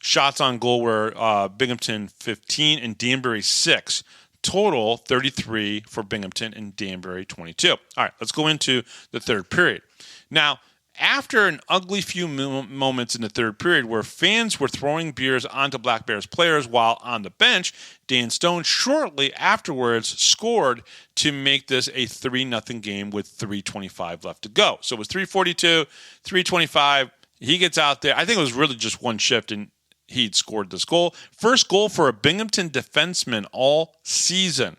Shots on goal were Binghamton 15 and Danbury 6. Total 33 for Binghamton and Danbury 22. All right, let's go into the third period. Now, after an ugly few moments in the third period where fans were throwing beers onto Black Bears players while on the bench, Dan Stone shortly afterwards scored to make this a 3-0 game with 3:25 left to go. So it was 3:42, 3:25. He gets out there. I think it was really just one shift, and he'd scored this goal. First goal for a Binghamton defenseman all season.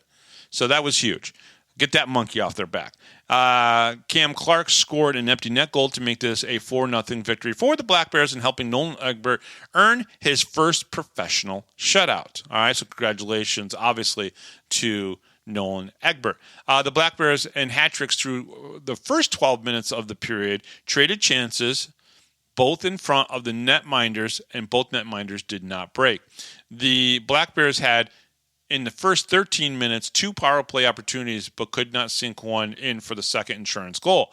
So that was huge. Get that monkey off their back. Cam Clark scored an empty net goal to make this a 4-0 victory for the Black Bears and helping Nolan Egbert earn his first professional shutout. All right, so congratulations, obviously, to Nolan Egbert. The Black Bears and Hat-Tricks through the first 12 minutes of the period traded chances, both in front of the netminders, and both netminders did not break. The Black Bears had, in the first 13 minutes, 2 power play opportunities, but could not sink one in for the second insurance goal.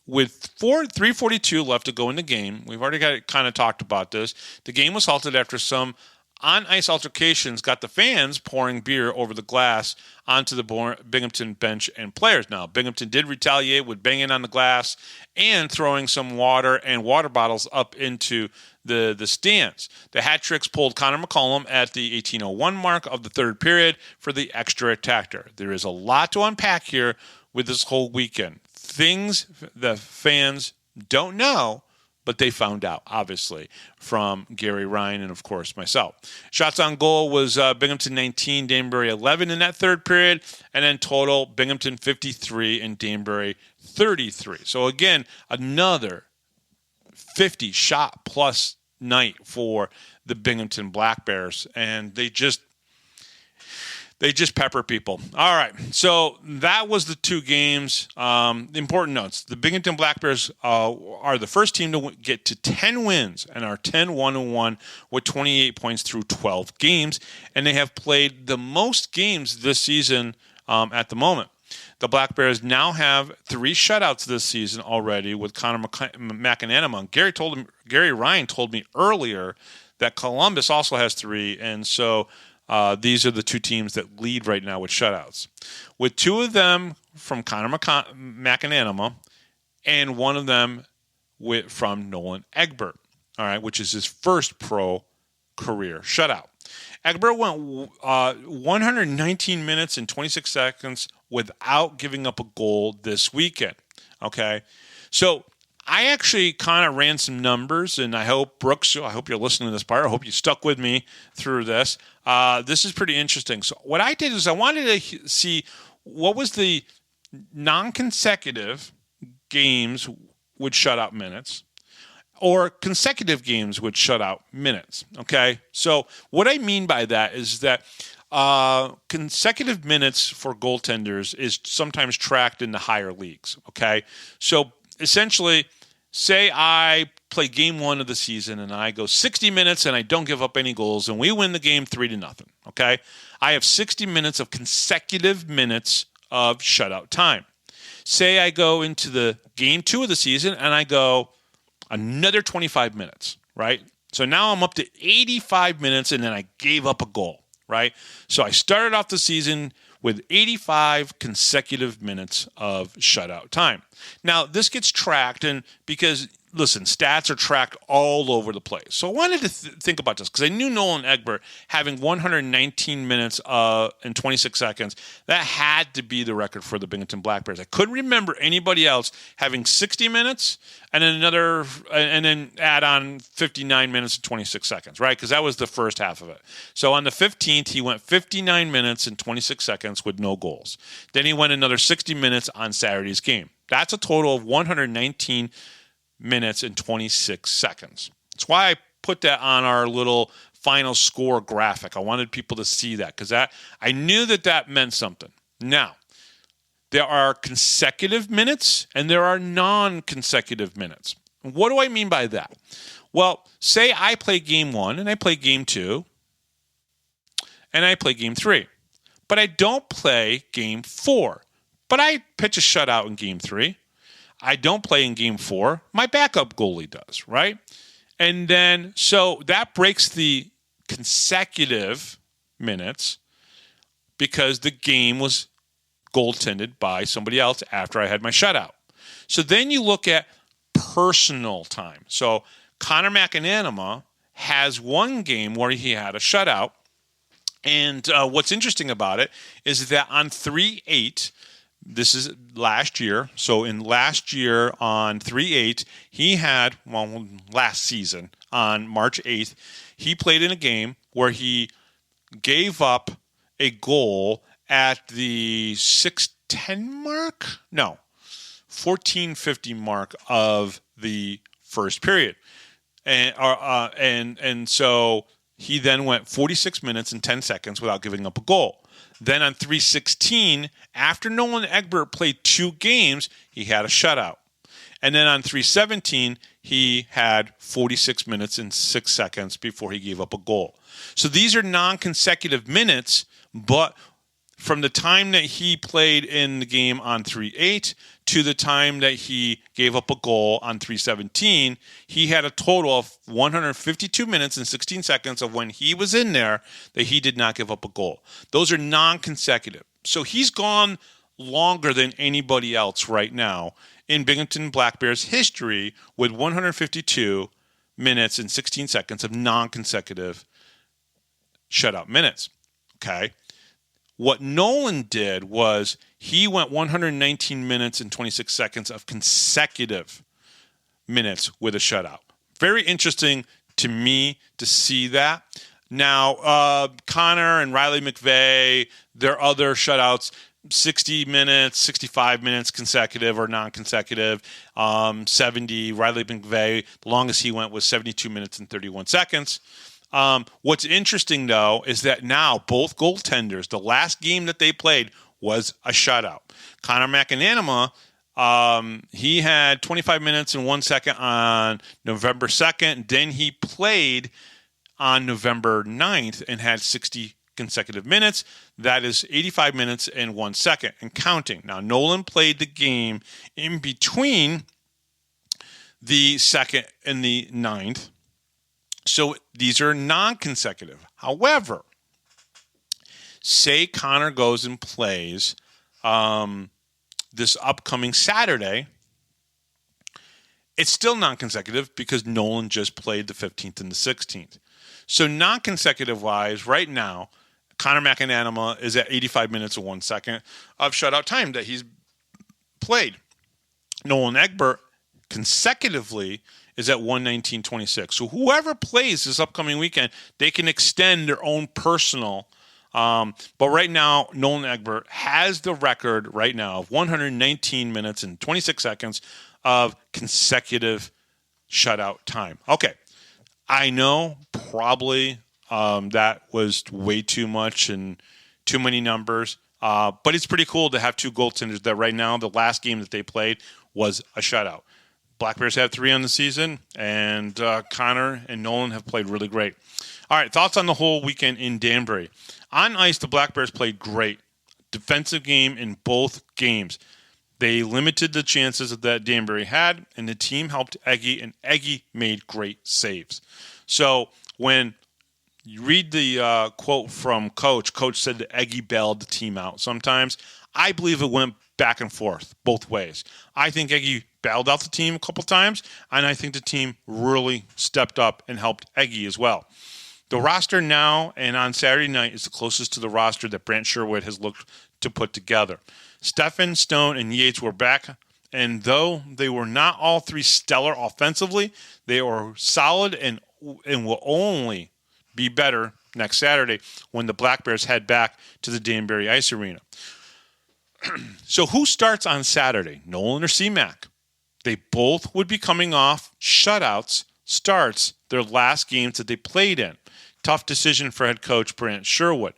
With 3:42 left to go in the game, we've already kind of talked about this. The game was halted after some on-ice altercations got the fans pouring beer over the glass onto the Binghamton bench and players. Now, Binghamton did retaliate with banging on the glass and throwing some water and water bottles up into the stands. The Hat-Tricks pulled Connor McCollum at the 18:01 mark of the third period for the extra attacker. There is a lot to unpack here with this whole weekend. Things the fans don't know, but they found out, obviously, from Gary Ryan and, of course, myself. Shots on goal was Binghamton 19, Danbury 11 in that third period, and then total Binghamton 53 and Danbury 33. So, again, another 50-shot-plus night for the Binghamton Black Bears, and they just pepper people. All right, so that was the 2 games. Important notes. The Binghamton Black Bears are the first team to get to 10 wins and are 10-1-1 with 28 points through 12 games, and they have played the most games this season at the moment. The Black Bears now have 3 shutouts this season already with Connor McAnanama. Gary Ryan told me earlier that Columbus also has 3, and so these are the 2 teams that lead right now with shutouts, with 2 of them from Connor McAnanama and 1 of them from Nolan Egbert, all right, which is his first pro career shutout. Egbert went 119 minutes and 26 seconds without giving up a goal this weekend. Okay, so I actually kind of ran some numbers, and I hope, Brooks, I hope you're listening to this part. I hope you stuck with me through this. This is pretty interesting. So what I did is I wanted to see what was the non-consecutive games with shutout minutes or consecutive games with shutout minutes, okay? So what I mean by that is that consecutive minutes for goaltenders is sometimes tracked in the higher leagues, okay? So essentially, say I play game 1 of the season and I go 60 minutes and I don't give up any goals and we win the game 3-0, okay? I have 60 minutes of consecutive minutes of shutout time. Say I go into the game 2 of the season and I go another 25 minutes, right? So now I'm up to 85 minutes and then I gave up a goal, right? So I started off the season with 85 consecutive minutes of shutout time. Now, this gets tracked, and because, listen, stats are tracked all over the place. So I wanted to think about this because I knew Nolan Egbert having 119 minutes and 26 seconds. That had to be the record for the Binghamton Black Bears. I couldn't remember anybody else having 60 minutes and then add on 59 minutes and 26 seconds, right? Because that was the first half of it. So on the 15th, he went 59 minutes and 26 seconds with no goals. Then he went another 60 minutes on Saturday's game. That's a total of 119 minutes and 26 seconds. That's why I put that on our little final score graphic. I wanted people to see that because I knew that meant something. Now, there are consecutive minutes and there are non-consecutive minutes. What do I mean by that? Well, say I play game 1 and I play game 2 and I play game 3, but I don't play game 4. But I pitch a shutout in game 3. I don't play in game 4. My backup goalie does, right? And then, so that breaks the consecutive minutes because the game was goaltended by somebody else after I had my shutout. So then you look at personal time. So Connor McAnanama has one game where he had a shutout. And what's interesting about it is that on 3-8, this is last year. So in last year on 3-8, he had, last season on March 8th, he played in a game where he gave up a goal at the 6:10 mark? No, 14:50 mark of the first period. And so he then went 46 minutes and 10 seconds without giving up a goal. Then on 3:16, after Nolan Egbert played 2 games, he had a shutout. And then on 3:17, he had 46 minutes and 6 seconds before he gave up a goal. So these are non-consecutive minutes, but from the time that he played in the game on 3-8 to the time that he gave up a goal on 3-17, he had a total of 152 minutes and 16 seconds of when he was in there that he did not give up a goal. Those are non-consecutive. So he's gone longer than anybody else right now in Binghamton Black Bears history with 152 minutes and 16 seconds of non-consecutive shutout minutes. Okay? What Nolan did was he went 119 minutes and 26 seconds of consecutive minutes with a shutout. Very interesting to me to see that. Now, Connor and Riley McVeigh, their other shutouts, 60 minutes, 65 minutes consecutive or non-consecutive, 70. Riley McVeigh, the longest he went was 72 minutes and 31 seconds. What's interesting, though, is that now both goaltenders, the last game that they played was a shutout. Connor McAnanama, he had 25 minutes and 1 second on November 2nd. Then he played on November 9th and had 60 consecutive minutes. That is 85 minutes and 1 second and counting. Now, Nolan played the game in between the 2nd and the 9th. So these are non-consecutive. However, say Connor goes and plays this upcoming Saturday, it's still non-consecutive because Nolan just played the 15th and the 16th. So non-consecutive wise, right now, Connor McAnanama is at 85 minutes and 1 second of shutout time that he's played. Nolan Egbert consecutively is at 119.26. So whoever plays this upcoming weekend, they can extend their own personal. But right now, Nolan Egbert has the record right now of 119 minutes and 26 seconds of consecutive shutout time. Okay, I know probably that was way too much and too many numbers, but it's pretty cool to have two goaltenders that right now, the last game that they played was a shutout. Black Bears have 3 on the season, and Connor and Nolan have played really great. All right, thoughts on the whole weekend in Danbury. On ice, the Black Bears played great. Defensive game in both games. They limited the chances that Danbury had, and the team helped Eggy, and Eggy made great saves. So when you read the quote from Coach said that Eggy bailed the team out sometimes. I believe it went back and forth both ways. I think Eggy bailed out the team a couple times, and I think the team really stepped up and helped Eggy as well. The roster now and on Saturday night is the closest to the roster that Brant Sherwood has looked to put together. Stefan, Stone, and Yates were back, and though they were not all three stellar offensively, they were solid and will only be better next Saturday when the Black Bears head back to the Danbury Ice Arena. So who starts on Saturday, Nolan or C-Mac? They both would be coming off shutouts, starts their last games that they played in. Tough decision for head coach Brant Sherwood.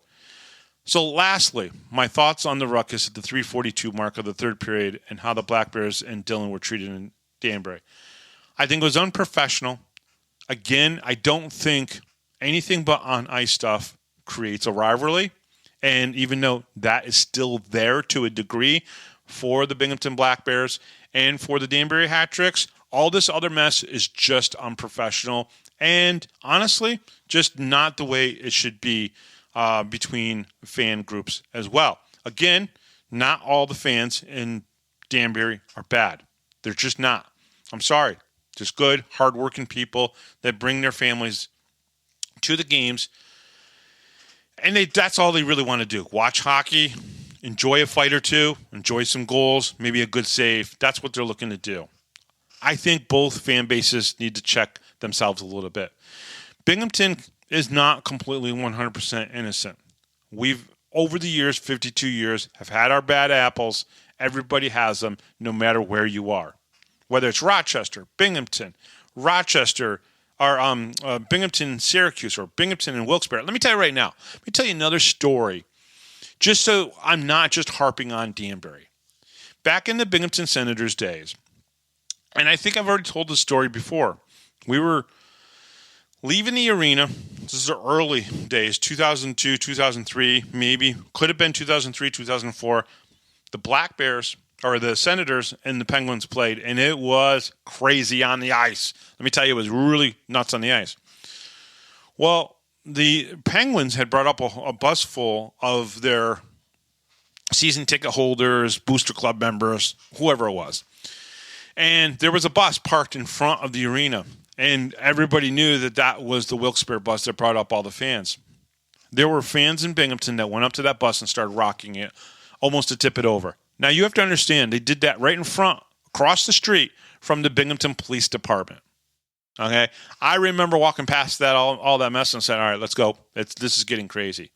So lastly, my thoughts on the ruckus at the 3:42 mark of the third period and how the Black Bears and Dillon were treated in Danbury. I think it was unprofessional. Again, I don't think anything but on ice stuff creates a rivalry. And even though that is still there to a degree for the Binghamton Black Bears and for the Danbury Hat-Tricks, all this other mess is just unprofessional and honestly just not the way it should be between fan groups as well. Again, not all the fans in Danbury are bad. They're just not. I'm sorry. Just good, hardworking people that bring their families to the games. And that's all they really want to do. Watch hockey, enjoy a fight or two, enjoy some goals, maybe a good save. That's what they're looking to do. I think both fan bases need to check themselves a little bit. Binghamton is not completely 100% innocent. We've, over the years, 52 years, have had our bad apples. Everybody has them, no matter where you are. Whether it's Rochester, Binghamton, Rochester, or Binghamton, Syracuse, or Binghamton and Wilkes-Barre. Let me tell you right now. Let me tell you another story, just so I'm not just harping on Danbury. Back in the Binghamton Senators days, and I think I've already told this story before, we were leaving the arena. This is the early days, 2002, 2003, maybe. Could have been 2003, 2004. The Black Bears, or the Senators and the Penguins played, and it was crazy on the ice. Let me tell you, it was really nuts on the ice. Well, the Penguins had brought up a bus full of their season ticket holders, booster club members, whoever it was. And there was a bus parked in front of the arena, and everybody knew that that was the Wilkes-Barre bus that brought up all the fans. There were fans in Binghamton that went up to that bus and started rocking it, almost to tip it over. Now, you have to understand, they did that right in front, across the street from the Binghamton Police Department. Okay? I remember walking past that all that mess and saying, all right, let's go. This is getting crazy.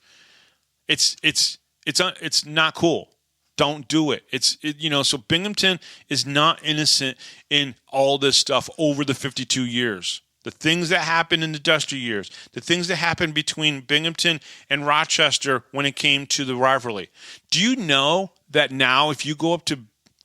It's not cool. Don't do it. So Binghamton is not innocent in all this stuff over the 52 years. The things that happened in the Duster years, the things that happened between Binghamton and Rochester when it came to the rivalry. Do you know that now if you go up to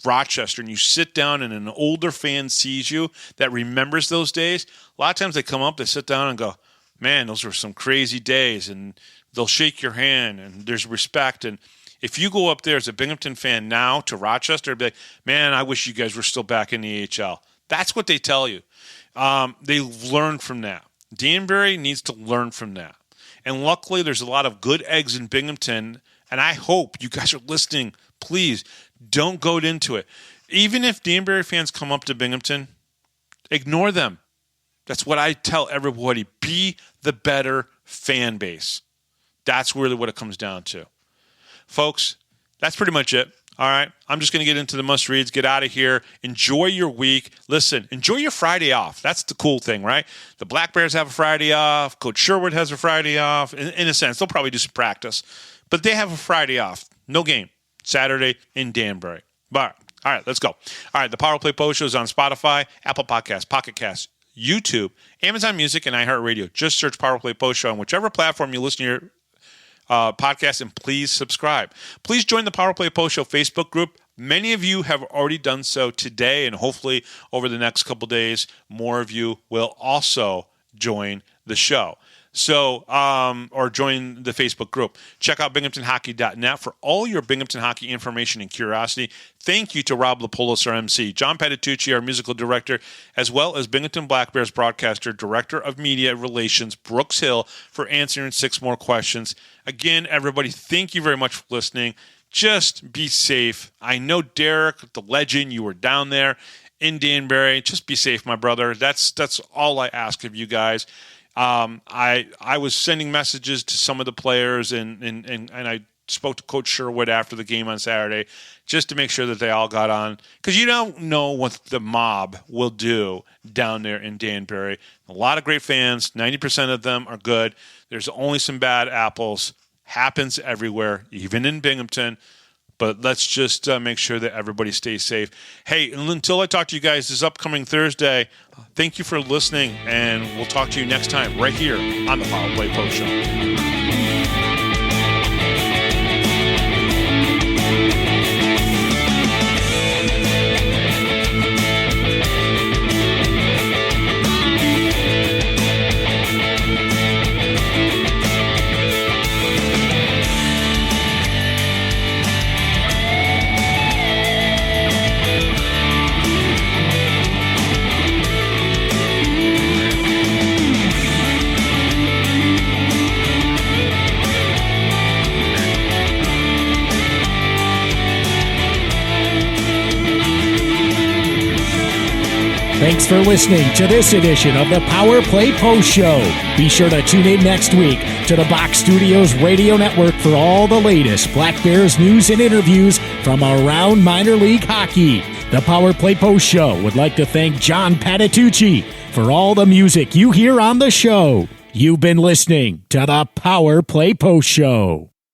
Rochester and you sit down and an older fan sees you that remembers those days, a lot of times they come up, they sit down and go, man, those were some crazy days, and they'll shake your hand and there's respect. And if you go up there as a Binghamton fan now to Rochester, be like, man, I wish you guys were still back in the AHL. That's what they tell you. They learn from that. Danbury needs to learn from that. And luckily, there's a lot of good eggs in Binghamton, and I hope you guys are listening. Please, don't go into it. Even if Danbury fans come up to Binghamton, ignore them. That's what I tell everybody. Be the better fan base. That's really what it comes down to. Folks, that's pretty much it. All right, I'm just going to get into the must-reads, get out of here. Enjoy your week. Listen, enjoy your Friday off. That's the cool thing, right? The Black Bears have a Friday off. Coach Sherwood has a Friday off. In a sense, they'll probably do some practice. But they have a Friday off. No game. Saturday in Danbury. But, all right, let's go. All right, the Power Play Post Show is on Spotify, Apple Podcasts, Pocket Casts, YouTube, Amazon Music, and iHeartRadio. Just search Power Play Post Show on whichever platform you listen to your podcast, and please subscribe. Please join the Power Play Post Show Facebook group. Many of you have already done so today, and hopefully over the next couple days, more of you will also join the show. So, or join the Facebook group. Check out binghamtonhockey.net for all your Binghamton hockey information and curiosity. Thank you to Rob Lapoulos, our MC, John Patitucci, our musical director, as well as Binghamton Black Bears broadcaster, director of media relations, Brooks Hill, for answering 6 more questions. Again, everybody, thank you very much for listening. Just be safe. I know Derek, the legend, you were down there in Danbury. Just be safe, my brother. That's all I ask of you guys. I was sending messages to some of the players, and I spoke to Coach Sherwood after the game on Saturday just to make sure that they all got on, because you don't know what the mob will do down there in Danbury. A lot of great fans, 90% of them are good. There's only some bad apples. Happens everywhere, even in Binghamton. But let's just make sure that everybody stays safe. Hey, until I talk to you guys this upcoming Thursday, thank you for listening, and we'll talk to you next time right here on the Power Play Post Show. Thanks for listening to this edition of the Power Play Post Show. Be sure to tune in next week to the Box Studios Radio Network for all the latest Black Bears news and interviews from around minor league hockey. The Power Play Post Show would like to thank John Patitucci for all the music you hear on the show. You've been listening to the Power Play Post Show.